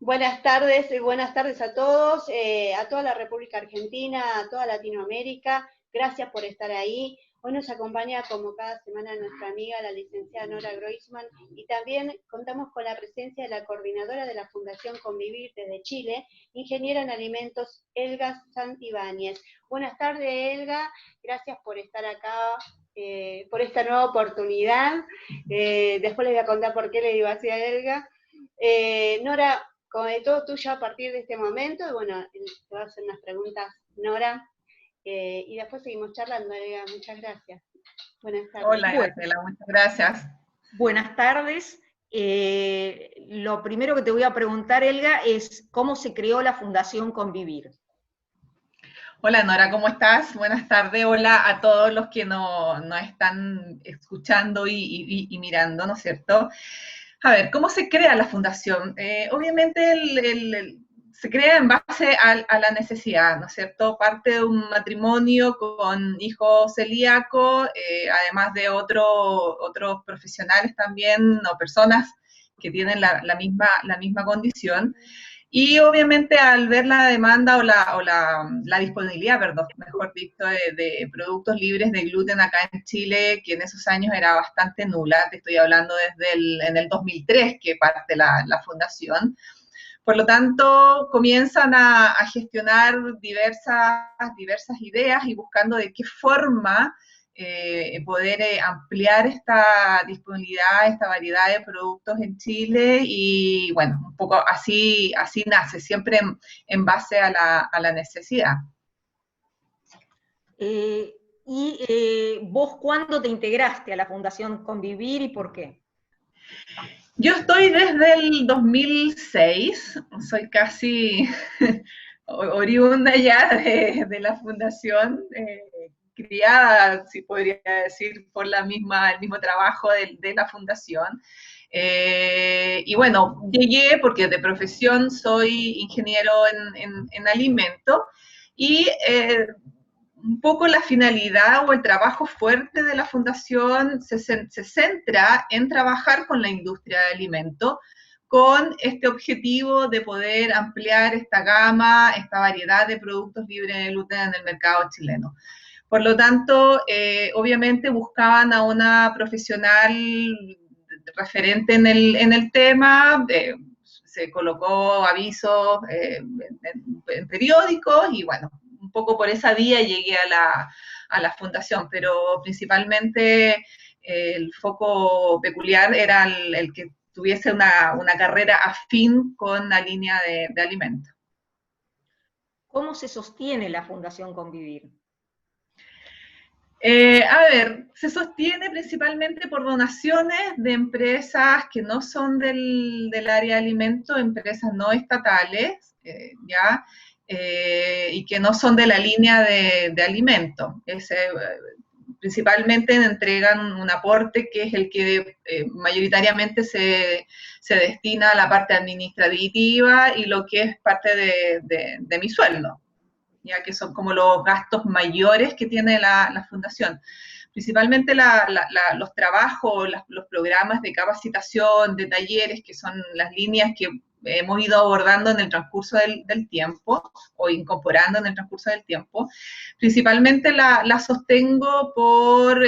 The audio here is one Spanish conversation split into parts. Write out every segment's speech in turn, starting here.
Buenas tardes a todos, a toda la República Argentina, a toda Latinoamérica. Gracias por estar ahí. Hoy nos acompaña, como cada semana, nuestra amiga, la licenciada Nora Groisman, y también contamos con la presencia de la coordinadora de la Fundación Convivir desde Chile, ingeniera en alimentos, Elga Santibáñez. Buenas tardes, Elga. Gracias por estar acá, por esta nueva oportunidad. Después les voy a contar por qué le digo así a Elga. Nora, todo tuyo a partir de este momento, y bueno, te voy a hacer unas preguntas, Nora, y después seguimos charlando, Elga. Muchas gracias. Buenas tardes. Hola, Graciela, muchas gracias. Buenas tardes. Lo primero que te voy a preguntar, Elga, es ¿cómo se creó la Fundación Convivir? Hola, Nora, ¿cómo estás? Buenas tardes. Hola a todos los que nos están escuchando y mirando, ¿no es cierto? A ver, ¿cómo se crea la fundación? Obviamente se crea en base a la necesidad, ¿no es cierto? Parte de un matrimonio con hijos celíacos, además de otros profesionales también, o personas que tienen la misma condición. Y obviamente al ver la demanda o la disponibilidad, perdón, mejor dicho, de productos libres de gluten acá en Chile, que en esos años era bastante nula, te estoy hablando en el 2003 que parte la fundación. Por lo tanto, comienzan a gestionar diversas ideas y buscando de qué forma poder ampliar esta disponibilidad, esta variedad de productos en Chile, y bueno, un poco así nace, siempre en base a la necesidad. ¿Vos cuándo te integraste a la Fundación Convivir y por qué? Yo estoy desde el 2006, soy casi oriunda ya de la fundación, criada, si podría decir, por el mismo trabajo de la fundación. Y bueno, llegué porque de profesión soy ingeniero en alimentos, y un poco la finalidad o el trabajo fuerte de la fundación se centra en trabajar con la industria de alimentos, con este objetivo de poder ampliar esta gama, esta variedad de productos libres de gluten en el mercado chileno. Por lo tanto, obviamente buscaban a una profesional referente en el tema, se colocó avisos en periódicos, y bueno, un poco por esa vía llegué a la fundación, pero principalmente el foco peculiar era el que tuviese una carrera afín con la línea de alimentos. ¿Cómo se sostiene la Fundación Convivir? A ver, se sostiene principalmente por donaciones de empresas que no son del área de alimentos, empresas no estatales, ¿ya? Y que no son de la línea de alimentos. Principalmente entregan un aporte que es el que mayoritariamente se destina a la parte administrativa y lo que es parte de mi sueldo, ya que son como los gastos mayores que tiene la fundación. Principalmente los trabajos, los programas de capacitación, de talleres, que son las líneas que hemos ido abordando en el transcurso del tiempo, o incorporando en el transcurso del tiempo. Principalmente la sostengo por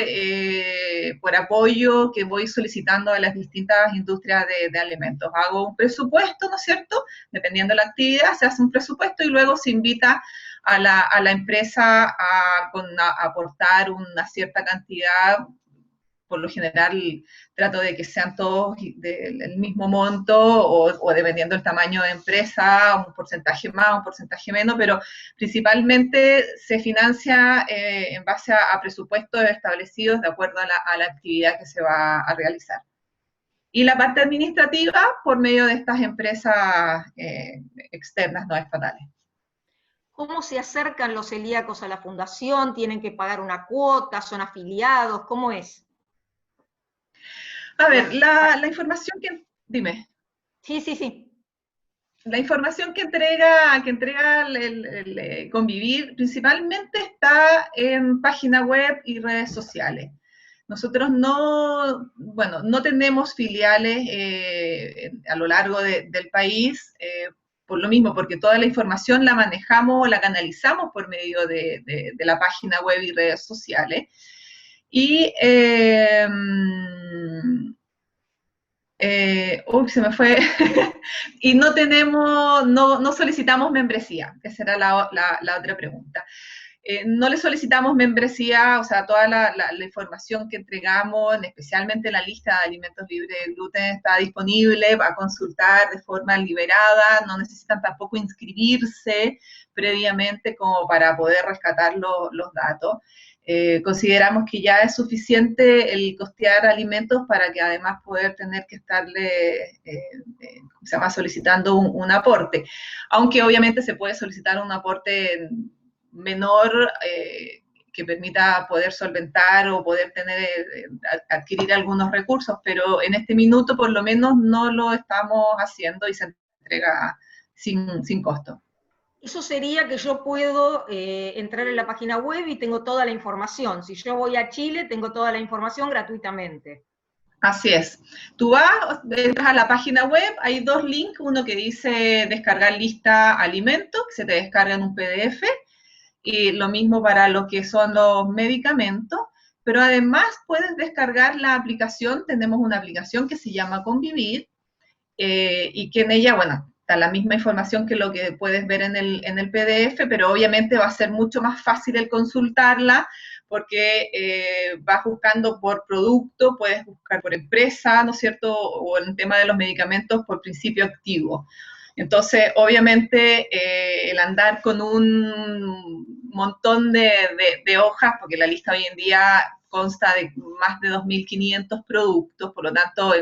apoyo que voy solicitando a las distintas industrias de alimentos. Hago un presupuesto, ¿no es cierto? Dependiendo de la actividad, se hace un presupuesto y luego se invita a la empresa a aportar una cierta cantidad. Por lo general trato de que sean todos del mismo monto, o dependiendo del tamaño de empresa, un porcentaje más, un porcentaje menos, pero principalmente se financia en base a presupuestos establecidos de acuerdo a la actividad que se va a realizar. Y la parte administrativa por medio de estas empresas externas no estatales. ¿Cómo se acercan los celíacos a la fundación? ¿Tienen que pagar una cuota? ¿Son afiliados? ¿Cómo es? A ver, la información que... Dime. Sí. La información que entrega el Convivir principalmente está en página web y redes sociales. Nosotros no, bueno, no tenemos filiales a lo largo del país, por lo mismo, porque toda la información la manejamos o la canalizamos por medio de la página web y redes sociales. Y se me fue. Y no tenemos, no solicitamos membresía, esa era la otra pregunta. No le solicitamos membresía, o sea, toda la información que entregamos, especialmente la lista de alimentos libres de gluten, está disponible para consultar de forma liberada, no necesitan tampoco inscribirse previamente como para poder rescatar los datos. Consideramos que ya es suficiente el costear alimentos para que además poder tener que estarle solicitando un aporte, aunque obviamente se puede solicitar un aporte menor que permita poder solventar o poder adquirir algunos recursos, pero en este minuto por lo menos no lo estamos haciendo y se entrega sin costo. Eso sería que yo puedo entrar en la página web y tengo toda la información. Si yo voy a Chile, tengo toda la información gratuitamente. Así es. Tú entras a la página web, hay dos links, uno que dice descargar lista alimentos, que se te descarga en un PDF, y lo mismo para lo que son los medicamentos, pero además puedes descargar la aplicación, tenemos una aplicación que se llama Convivir, y que en ella, bueno, está la misma información que lo que puedes ver en el PDF, pero obviamente va a ser mucho más fácil el consultarla, porque vas buscando por producto, puedes buscar por empresa, ¿no es cierto?, o en el tema de los medicamentos por principio activo. Entonces, obviamente, el andar con un montón de hojas, porque la lista hoy en día consta de más de 2.500 productos, por lo tanto,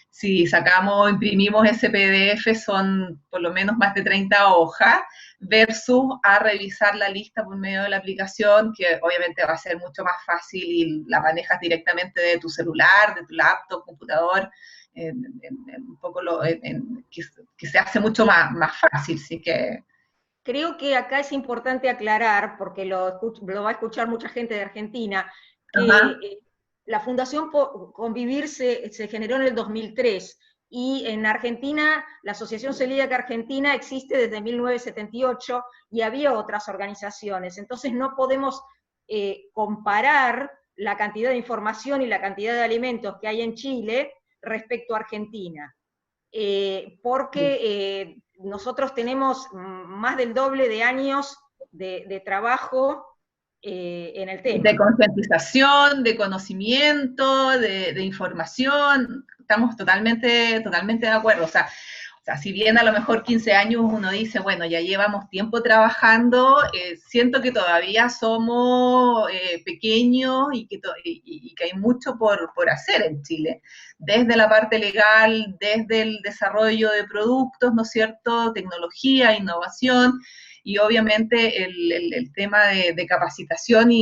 si sacamos, imprimimos ese PDF, son por lo menos más de 30 hojas, versus a revisar la lista por medio de la aplicación, que obviamente va a ser mucho más fácil y la manejas directamente de tu celular, de tu laptop, computador, un poco que se hace mucho más fácil, sí que... Creo que acá es importante aclarar, porque lo va a escuchar mucha gente de Argentina, que la Fundación Convivir se generó en el 2003, y en Argentina, la Asociación Celíaca Argentina existe desde 1978, y había otras organizaciones, entonces no podemos comparar la cantidad de información y la cantidad de alimentos que hay en Chile respecto a Argentina, porque nosotros tenemos más del doble de años de trabajo en el tema. De concientización, de conocimiento, de información, estamos totalmente de acuerdo. O sea, si bien a lo mejor 15 años uno dice, bueno, ya llevamos tiempo trabajando, siento que todavía somos pequeños y que hay mucho por hacer en Chile, desde la parte legal, desde el desarrollo de productos, ¿no es cierto?, tecnología, innovación, y obviamente el tema de capacitación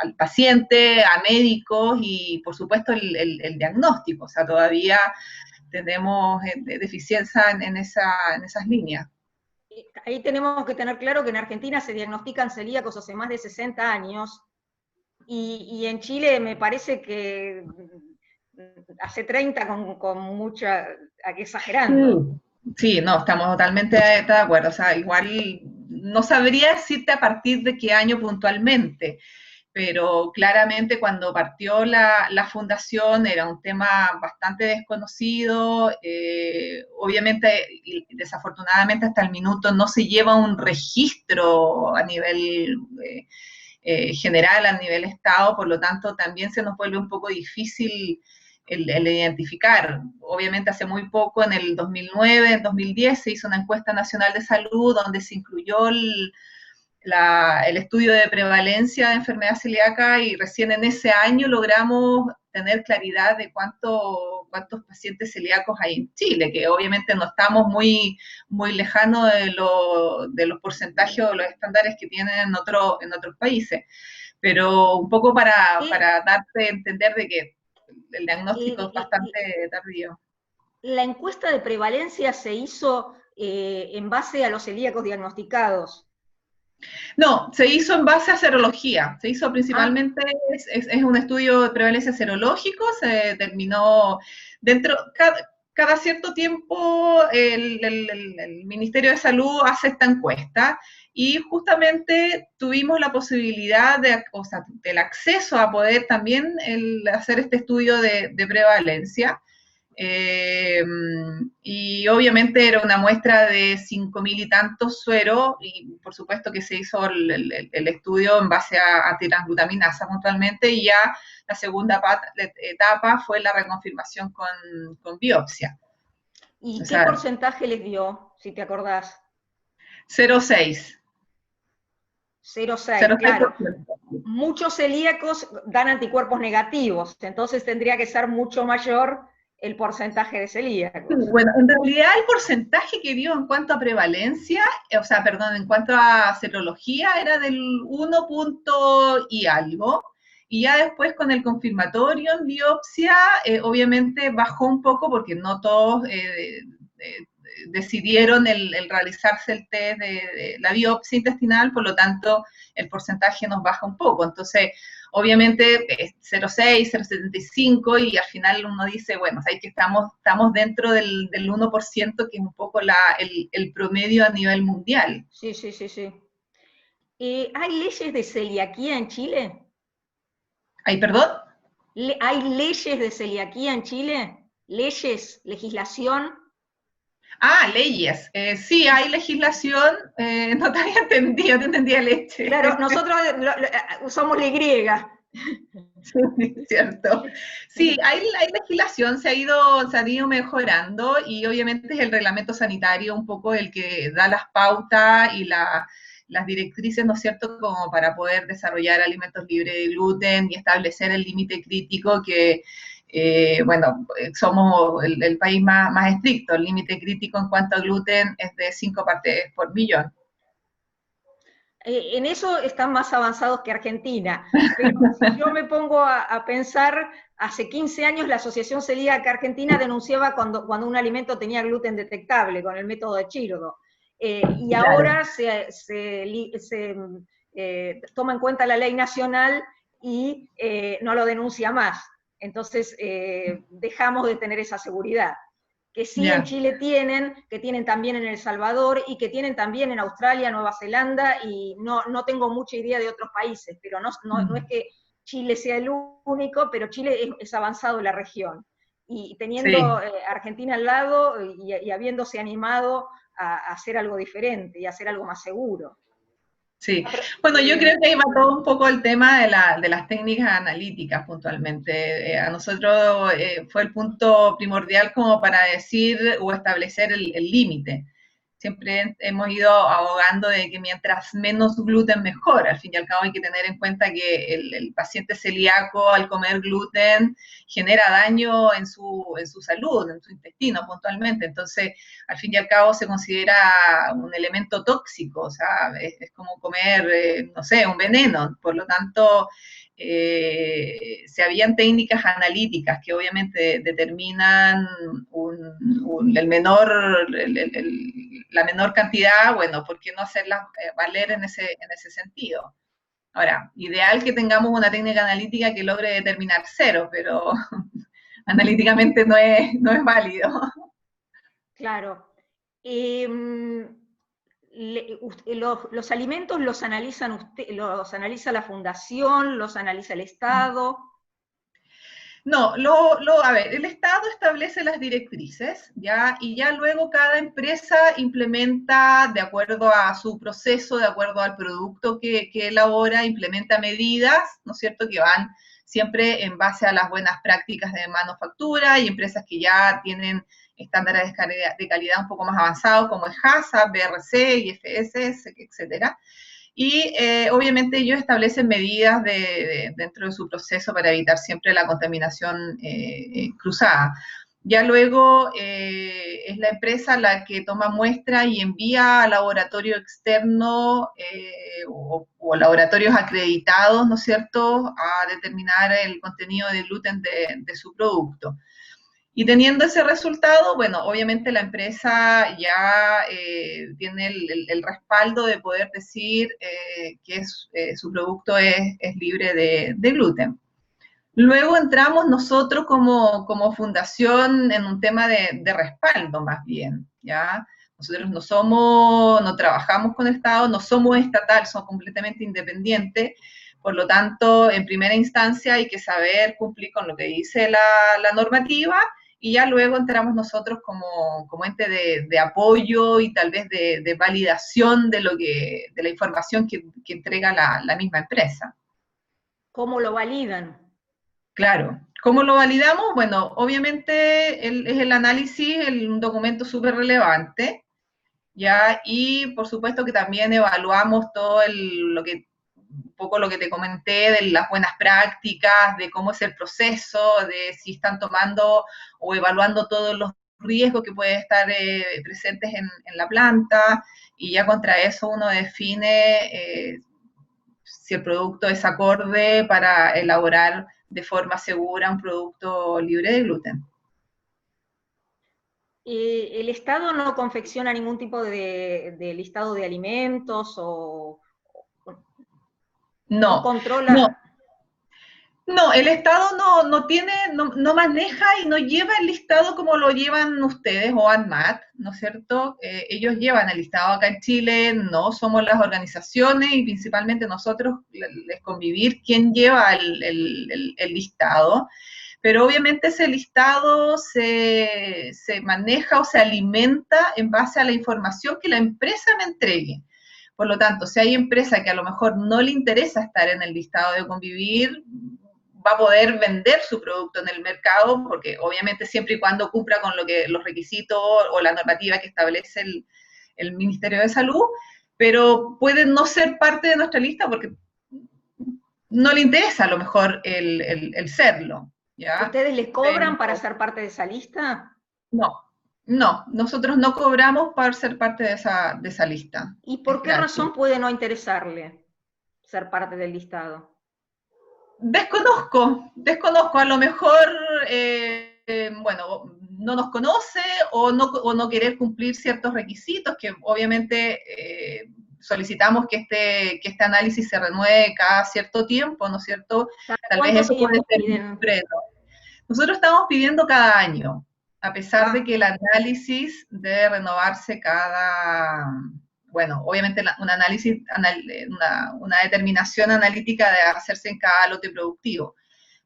al paciente, a médicos y por supuesto el diagnóstico, o sea, todavía tenemos deficiencia en esas líneas. Ahí tenemos que tener claro que en Argentina se diagnostican celíacos hace más de 60 años, y en Chile me parece que hace 30 con mucha, exagerando. Sí, no, estamos totalmente de acuerdo. O sea, igual no sabría decirte a partir de qué año puntualmente, pero claramente cuando partió la fundación era un tema bastante desconocido, obviamente y desafortunadamente hasta el minuto no se lleva un registro a nivel general, a nivel Estado, por lo tanto también se nos vuelve un poco difícil el identificar. Obviamente hace muy poco, en el 2009, en 2010, se hizo una encuesta nacional de salud donde se incluyó el estudio de prevalencia de enfermedad celíaca, y recién en ese año logramos tener claridad de cuántos pacientes celíacos hay en Chile, que obviamente no estamos muy lejanos de los porcentajes o los estándares que tienen en otros países. Pero un poco para darte a entender de que el diagnóstico es bastante tardío. La encuesta de prevalencia se hizo en base a los celíacos diagnosticados. No, se hizo en base a serología, se hizo Ah, principalmente, es un estudio de prevalencia serológico, se determinó dentro, cada cierto tiempo el Ministerio de Salud hace esta encuesta y justamente tuvimos la posibilidad o sea, del acceso a poder también hacer este estudio de prevalencia. Y obviamente era una muestra de 5.000 y tantos sueros, y por supuesto que se hizo el estudio en base a tirangglutaminasa puntualmente, y ya la segunda etapa fue la reconfirmación con biopsia. ¿y O qué sea, porcentaje les dio, si te acordás? 0,6. 0,6, claro. 0,6%. Muchos celíacos dan anticuerpos negativos, entonces tendría que ser mucho mayor el porcentaje de celíacos. Bueno, en realidad el porcentaje que dio en cuanto a prevalencia, o sea, perdón, en cuanto a serología era del 1 punto y algo, y ya después con el confirmatorio en biopsia, obviamente bajó un poco porque no todos decidieron el realizarse el test de la biopsia intestinal, por lo tanto el porcentaje nos baja un poco. Entonces, obviamente 0,6, 0,75 y al final uno dice, bueno, ahí que estamos dentro del 1%, que es un poco el promedio a nivel mundial. Sí, sí, sí, sí. ¿Hay leyes de celiaquía en Chile? ¿Ay, perdón? ¿Hay leyes de celiaquía en Chile? ¿Leyes? ¿Legislación? Ah, leyes. Sí, hay legislación, no te había entendido, te entendía leche. Claro, nosotros somos la griega. Sí, cierto. Sí, hay legislación, se ha ido mejorando y obviamente es el reglamento sanitario un poco el que da las pautas y las directrices, ¿no es cierto?, como para poder desarrollar alimentos libres de gluten y establecer el límite crítico que, bueno, somos el país más estricto. El límite crítico en cuanto a gluten es de 5 partes por millón. En eso están más avanzados que Argentina, pero si yo me pongo a pensar, hace 15 años la Asociación Celíaca Argentina denunciaba cuando un alimento tenía gluten detectable con el método de Chirdo, y Claro. ahora toma en cuenta la ley nacional y no lo denuncia más. Entonces dejamos de tener esa seguridad, que sí en Ya. Chile tienen, que tienen también en El Salvador y que tienen también en Australia, Nueva Zelanda, y no tengo mucha idea de otros países, pero no es que Chile sea el único, pero Chile es avanzado en la región. Y teniendo Sí. Argentina al lado y habiéndose animado a hacer algo diferente y a hacer algo más seguro. Sí, bueno, yo creo que ahí va todo un poco el tema de las técnicas analíticas puntualmente. A nosotros fue el punto primordial como para decir o establecer el límite. Siempre hemos ido abogando de que mientras menos gluten mejor. Al fin y al cabo hay que tener en cuenta que el paciente celíaco al comer gluten genera daño en su salud, en su intestino puntualmente. Entonces, al fin y al cabo se considera un elemento tóxico, o sea, es como comer, no sé, un veneno. Por lo tanto, se habían técnicas analíticas que obviamente determinan la menor cantidad, bueno, ¿por qué no hacerlas valer en ese sentido? Ahora, ideal que tengamos una técnica analítica que logre determinar cero, pero analíticamente no es válido. Claro. Eh, los alimentos los analizan los analiza la fundación, los analiza el Estado. No, a ver, el Estado establece las directrices, ¿ya? Y ya luego cada empresa implementa, de acuerdo a su proceso, de acuerdo al producto que elabora, implementa medidas, ¿no es cierto?, que van siempre en base a las buenas prácticas de manufactura y empresas que ya tienen estándares de calidad un poco más avanzados, como es HACCP, BRC, IFS, etcétera. Y obviamente ellos establecen medidas dentro de su proceso para evitar siempre la contaminación cruzada. Ya luego es la empresa la que toma muestra y envía al laboratorio externo o laboratorios acreditados, ¿no es cierto?, a determinar el contenido de gluten de su producto. Y teniendo ese resultado, bueno, obviamente la empresa ya tiene el respaldo de poder decir que su producto es libre de gluten. Luego entramos nosotros como fundación en un tema de respaldo más bien, ¿ya? Nosotros no trabajamos con el Estado, no somos estatal, somos completamente independientes, por lo tanto, en primera instancia hay que saber cumplir con lo que dice la normativa, y ya luego entramos nosotros como ente de apoyo y tal vez de validación de la información que entrega la misma empresa. ¿Cómo lo validan? Claro. ¿Cómo lo validamos? Bueno, obviamente es el análisis, un documento súper relevante, ¿ya? Y por supuesto que también evaluamos todo un poco lo que te comenté de las buenas prácticas, de cómo es el proceso, de si están tomando o evaluando todos los riesgos que pueden estar presentes en la planta, y ya contra eso uno define si el producto es acorde para elaborar de forma segura un producto libre de gluten. ¿El Estado no confecciona ningún tipo de listado de alimentos o no No, controla? no. No, el Estado no maneja y no lleva el listado como lo llevan ustedes o ANMAT, ¿no es cierto? Ellos llevan el listado acá en Chile, no somos las organizaciones y principalmente nosotros, les convivir, quién lleva el listado, pero obviamente ese listado se maneja o se alimenta en base a la información que la empresa me entregue. Por lo tanto, si hay empresa que a lo mejor no le interesa estar en el listado de convivir, va a poder vender su producto en el mercado, porque obviamente siempre y cuando cumpla con los requisitos o la normativa que establece el Ministerio de Salud, pero puede no ser parte de nuestra lista porque no le interesa a lo mejor el serlo, ¿ya? ¿Ustedes les cobran para ser parte de esa lista? No, nosotros no cobramos para ser parte de esa lista. ¿Y por qué gratis. razón puede no interesarle ser parte del listado? Desconozco, a lo mejor, bueno, no nos conoce o no querer cumplir ciertos requisitos que obviamente solicitamos que este análisis se renueve cada cierto tiempo, ¿no es cierto? Tal vez eso puede ser un freno. Nosotros estamos pidiendo cada año, a pesar de que el análisis debe renovarse bueno, obviamente un análisis, una determinación analítica debe hacerse en cada lote productivo,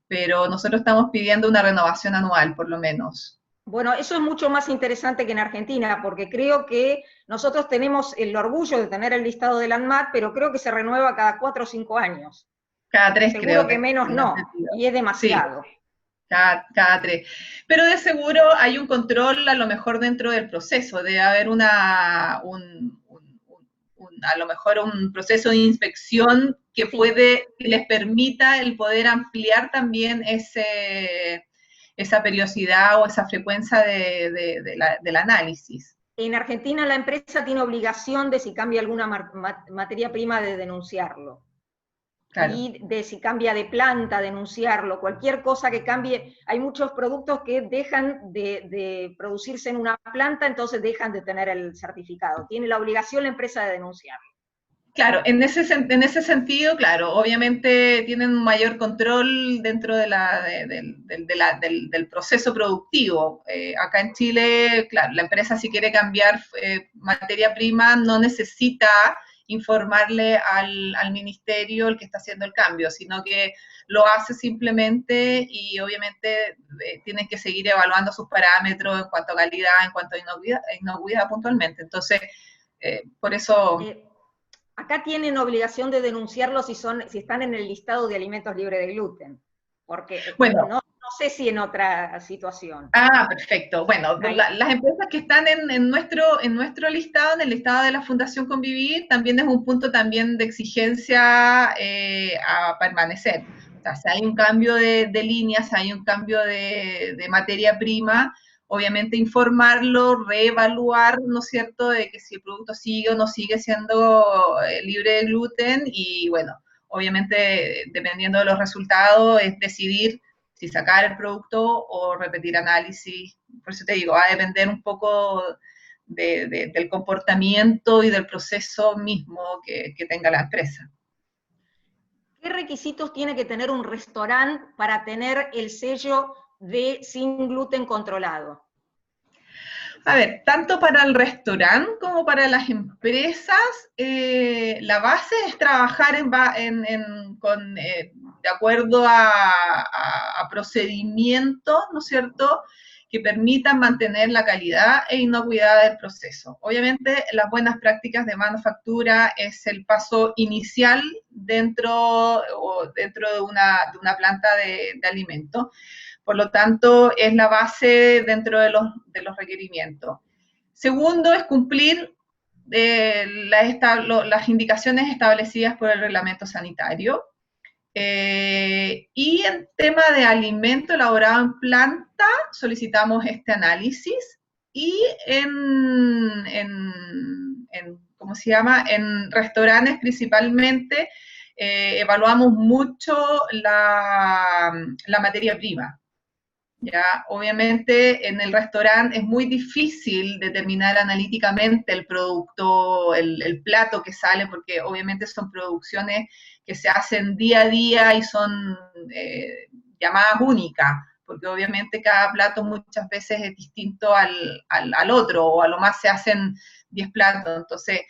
pero nosotros estamos pidiendo una renovación anual, por lo menos. Bueno, eso es mucho más interesante que en Argentina, porque creo que nosotros tenemos el orgullo de tener el listado del ANMAT, pero creo que se renueva cada 4 o 5 años. Cada 3 Seguro creo que menos no, y es demasiado. Sí. Cada 3. Pero de seguro hay un control a lo mejor dentro del proceso, debe haber a lo mejor un proceso de inspección que que les permita el poder ampliar también esa periodicidad o esa frecuencia del análisis. En Argentina la empresa tiene obligación de, si cambia alguna materia prima, de denunciarlo. Claro. Y de si cambia de planta, denunciarlo, cualquier cosa que cambie. Hay muchos productos que dejan de producirse en una planta, entonces dejan de tener el certificado. Tiene la obligación la empresa de denunciarlo. Claro, en ese sentido, claro, obviamente tienen un mayor control dentro del proceso productivo. Acá en Chile, claro, la empresa si quiere cambiar materia prima no necesita informarle al ministerio el que está haciendo el cambio, sino que lo hace simplemente y obviamente tienen que seguir evaluando sus parámetros en cuanto a calidad, en cuanto a inocuidad puntualmente. Entonces, por eso... Acá tienen obligación de denunciarlo si están en el listado de alimentos libres de gluten, porque bueno, no sé si en otra situación. Perfecto. Bueno, las empresas que están en nuestro listado, en el listado de la Fundación Convivir, también es un punto también de exigencia a permanecer. O sea, si hay un cambio de líneas, si hay un cambio de materia prima, obviamente informarlo, reevaluar, ¿no es cierto?, de que si el producto sigue o no sigue siendo libre de gluten y, bueno, obviamente, dependiendo de los resultados, es decidir si sacar el producto o repetir análisis. Por eso te digo, va a depender un poco del comportamiento y del proceso mismo que tenga la empresa. ¿Qué requisitos tiene que tener un restaurante para tener el sello de sin gluten controlado? A ver, tanto para el restaurante como para las empresas, la base es trabajar de acuerdo a procedimientos, ¿no es cierto?, que permitan mantener la calidad e inocuidad del proceso. Obviamente, las buenas prácticas de manufactura es el paso inicial dentro de una planta de alimentos. Por lo tanto, es la base dentro de los requerimientos. Segundo, es cumplir las indicaciones establecidas por el reglamento sanitario. Y en tema de alimento elaborado en planta, solicitamos este análisis. Y ¿cómo se llama? En restaurantes principalmente, evaluamos mucho la materia prima. Ya, obviamente en el restaurante es muy difícil determinar analíticamente el producto, el plato que sale, porque obviamente son producciones que se hacen día a día y son llamadas únicas, porque obviamente cada plato muchas veces es distinto al otro, o a lo más se hacen 10 platos, entonces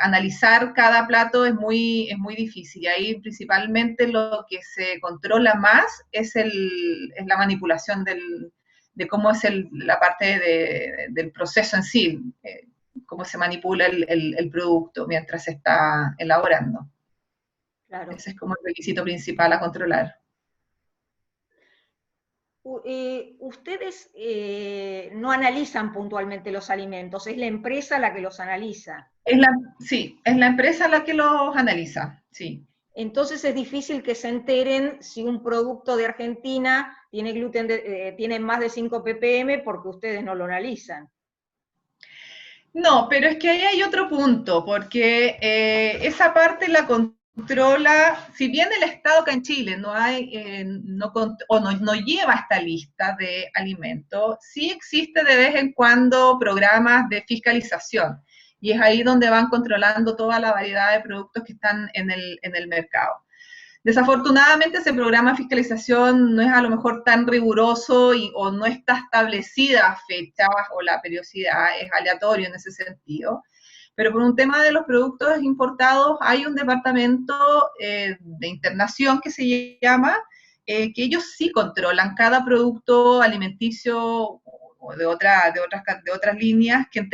analizar cada plato es muy difícil, y ahí principalmente lo que se controla más es la manipulación de cómo es la parte del proceso en sí, cómo se manipula el producto mientras se está elaborando. Claro. Ese es como el requisito principal a controlar. Ustedes no analizan puntualmente los alimentos, es la empresa la que los analiza. Sí, es la empresa la que los analiza, sí. Entonces es difícil que se enteren si un producto de Argentina tiene gluten, tiene más de 5 ppm porque ustedes no lo analizan. No, pero es que ahí hay otro punto, porque esa parte la controla, si bien el Estado acá en Chile no lleva esta lista de alimentos, sí existe de vez en cuando programas de fiscalización, y es ahí donde van controlando toda la variedad de productos que están en el mercado. Desafortunadamente ese programa de fiscalización no es a lo mejor tan riguroso o no está establecida fechas o la periodicidad, es aleatorio en ese sentido. Pero por un tema de los productos importados hay un departamento de internación que se llama, que ellos sí controlan cada producto alimenticio o de otras líneas que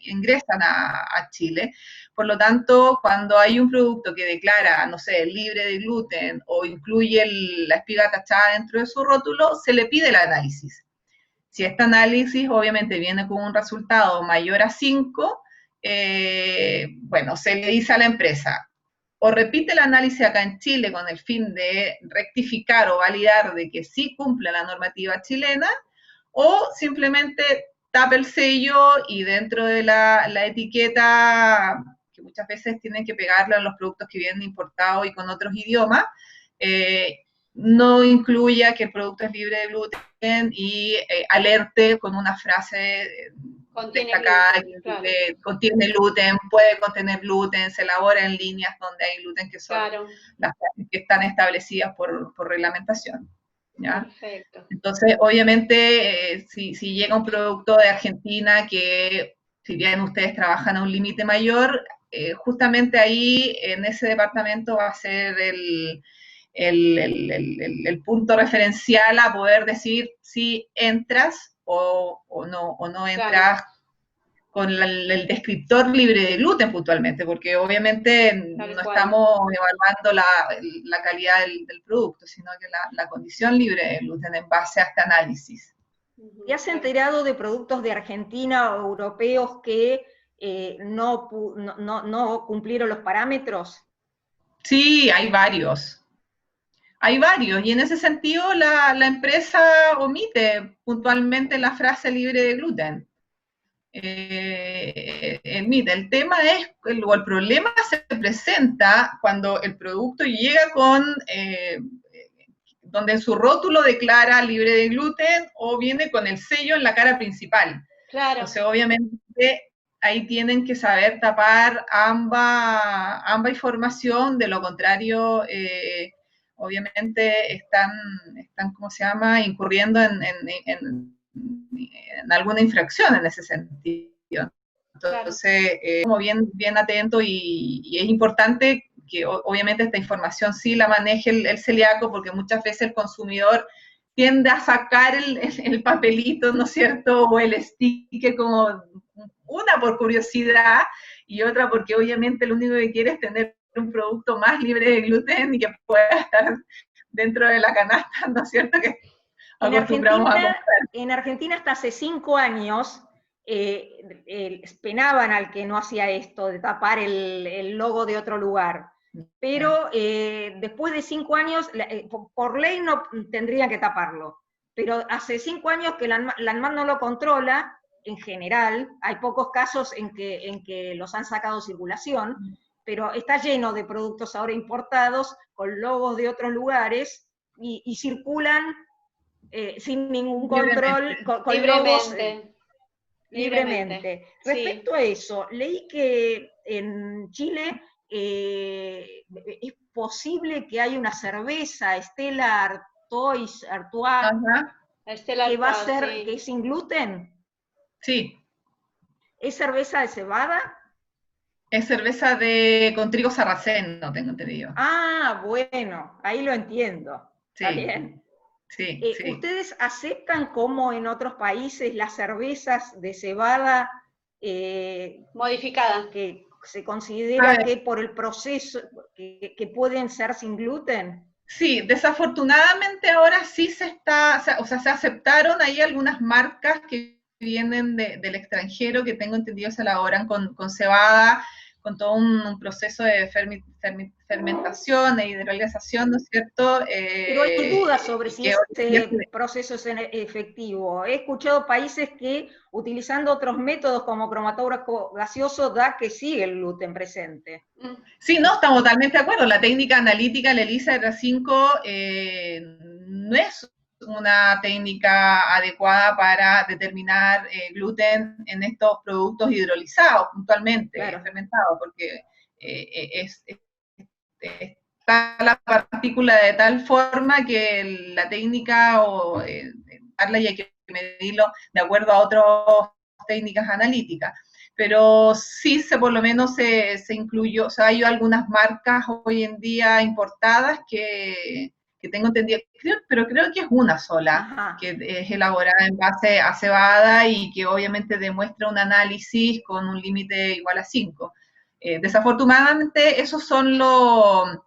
ingresan a Chile. Por lo tanto, cuando hay un producto que declara, no sé, libre de gluten o incluye la espiga tachada dentro de su rótulo, se le pide el análisis. Si este análisis obviamente viene con un resultado mayor a 5, bueno, se le dice a la empresa, o repite el análisis acá en Chile con el fin de rectificar o validar de que sí cumple la normativa chilena, o simplemente tapa el sello y dentro de la etiqueta, que muchas veces tienen que pegarla a los productos que vienen importados y con otros idiomas, no incluya que el producto es libre de gluten y alerte con una frase destacada gluten, claro. Contiene gluten, puede contener gluten, se elabora en líneas donde hay gluten que son las que están establecidas por reglamentación. ¿Ya? Perfecto. Entonces, obviamente, si llega un producto de Argentina que, si bien ustedes trabajan a un límite mayor, justamente ahí, en ese departamento, va a ser el punto referencial a poder decir si entras o no entras, claro, con el descriptor libre de gluten puntualmente, porque obviamente no estamos evaluando la calidad del producto, sino que la condición libre de gluten en base a este análisis. ¿Te has enterado de productos de Argentina o europeos que no cumplieron los parámetros? Sí, hay varios. Hay varios, y en ese sentido la empresa omite puntualmente la frase libre de gluten. Mira, el tema es, o el problema se presenta cuando el producto llega donde en su rótulo declara libre de gluten o viene con el sello en la cara principal. Claro. Entonces, obviamente, ahí tienen que saber tapar ambas información, de lo contrario, obviamente están, ¿cómo se llama?, incurriendo en alguna infracción en ese sentido. Entonces, como bien atento y es importante que obviamente esta información sí la maneje el celíaco, porque muchas veces el consumidor tiende a sacar el papelito, ¿no es cierto?, o el sticker como una por curiosidad y otra porque obviamente lo único que quiere es tener un producto más libre de gluten y que pueda estar dentro de la canasta, ¿no es cierto?, que acostumbramos a comprar. En Argentina hasta hace 5 años penaban al que no hacía esto, de tapar el logo de otro lugar. Pero después de 5 años, por ley no tendrían que taparlo. Pero hace 5 años que la ANMAT no lo controla, en general, hay pocos casos en que los han sacado de circulación, pero está lleno de productos ahora importados con logos de otros lugares y circulan sin ningún control, con logos libremente. Respecto a eso, leí que en Chile es posible que haya una cerveza, Stella Artois, que va a ser, que es sin gluten. Sí. ¿Es cerveza de cebada? Es cerveza con trigo sarraceno, tengo entendido. Ah, bueno, ahí lo entiendo. Sí. ¿Está bien? Sí, sí. ¿Ustedes aceptan como en otros países las cervezas de cebada modificadas? Que se considera que por el proceso, que pueden ser sin gluten? Sí, desafortunadamente ahora sí se aceptaron ahí algunas marcas que vienen del extranjero, que tengo entendido se elaboran con cebada, con todo un proceso de fermentación e hidrolización, ¿no es cierto? Pero hay dudas sobre si ese proceso es efectivo. He escuchado países que, utilizando otros métodos como cromatógrafo gaseoso, da que sigue el gluten presente. Sí, no, estamos totalmente de acuerdo. La técnica analítica, la ELISA R5, no es una técnica adecuada para determinar gluten en estos productos hidrolizados, puntualmente, claro, fermentados, porque está la partícula de tal forma que la técnica darla y hay que medirlo de acuerdo a otras técnicas analíticas. Pero sí por lo menos se incluyó, o sea, hay algunas marcas hoy en día importadas que tengo entendido, pero creo que es una sola, ajá, que es elaborada en base a cebada y que obviamente demuestra un análisis con un límite igual a 5. Desafortunadamente, esos son los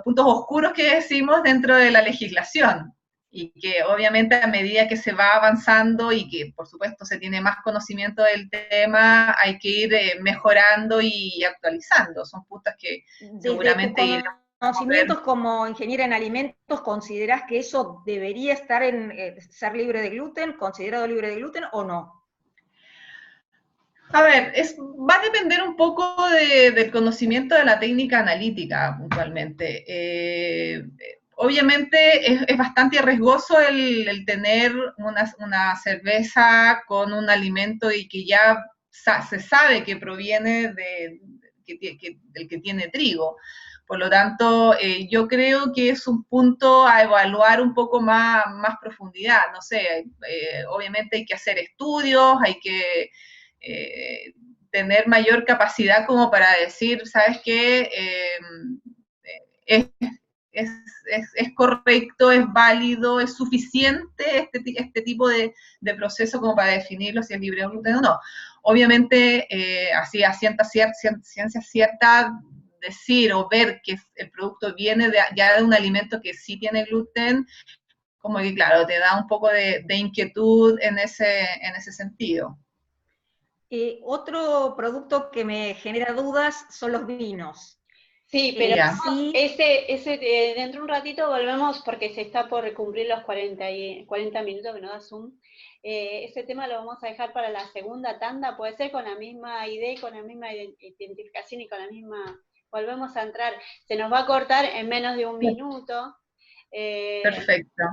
puntos oscuros que decimos dentro de la legislación, y que obviamente a medida que se va avanzando y que por supuesto se tiene más conocimiento del tema, hay que ir mejorando y actualizando. Son puntos que seguramente iremos. Conocimientos como ingeniera en alimentos, ¿considerás que eso debería estar ser libre de gluten, considerado libre de gluten o no? A ver, va a depender un poco del conocimiento de la técnica analítica puntualmente. Obviamente es bastante riesgoso el tener una cerveza con un alimento y que ya se sabe que proviene del que tiene trigo. Por lo tanto, yo creo que es un punto a evaluar un poco más profundidad. No sé, obviamente hay que hacer estudios, hay que tener mayor capacidad como para decir, ¿sabes qué? Es correcto, es válido, es suficiente este tipo de proceso como para definirlo si es libre de gluten o no. Obviamente, así a ciencia cierta, decir o ver que el producto viene ya de un alimento que sí tiene gluten, como que claro, te da un poco de inquietud en ese sentido. Otro producto que me genera dudas son los vinos. Sí, pero ese dentro de un ratito volvemos porque se está por cumplir los 40 minutos que nos da Zoom. Ese tema lo vamos a dejar para la segunda tanda, puede ser con la misma idea y con la misma identificación y con la misma... Volvemos a entrar, se nos va a cortar en menos de un minuto. Perfecto.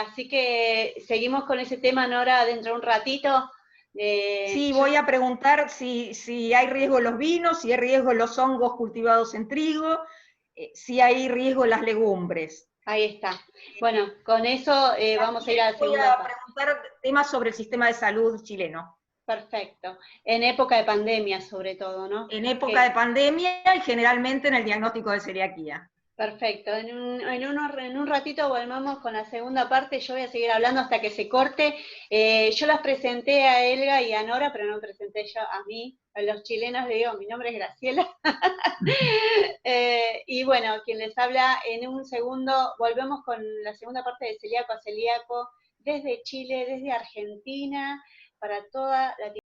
Así que seguimos con ese tema, Nora, dentro de un ratito. Sí, voy a preguntar si hay riesgo en los vinos, si hay riesgo en los hongos cultivados en trigo, si hay riesgo en las legumbres. Ahí está. Bueno, con eso vamos a ir a la Voy segunda a parte. preguntar temas sobre el sistema de salud chileno. Perfecto. En época de pandemia, sobre todo, ¿no? En época de pandemia y generalmente en el diagnóstico de celiaquía. Perfecto. En un ratito volvemos con la segunda parte. Yo voy a seguir hablando hasta que se corte. Yo las presenté a Elga y a Nora, pero no me presenté yo a mí. A los chilenos le digo, mi nombre es Graciela. Y bueno, quien les habla, en un segundo volvemos con la segunda parte de Celíaco a Celíaco, desde Chile, desde Argentina, para toda Latinoamérica.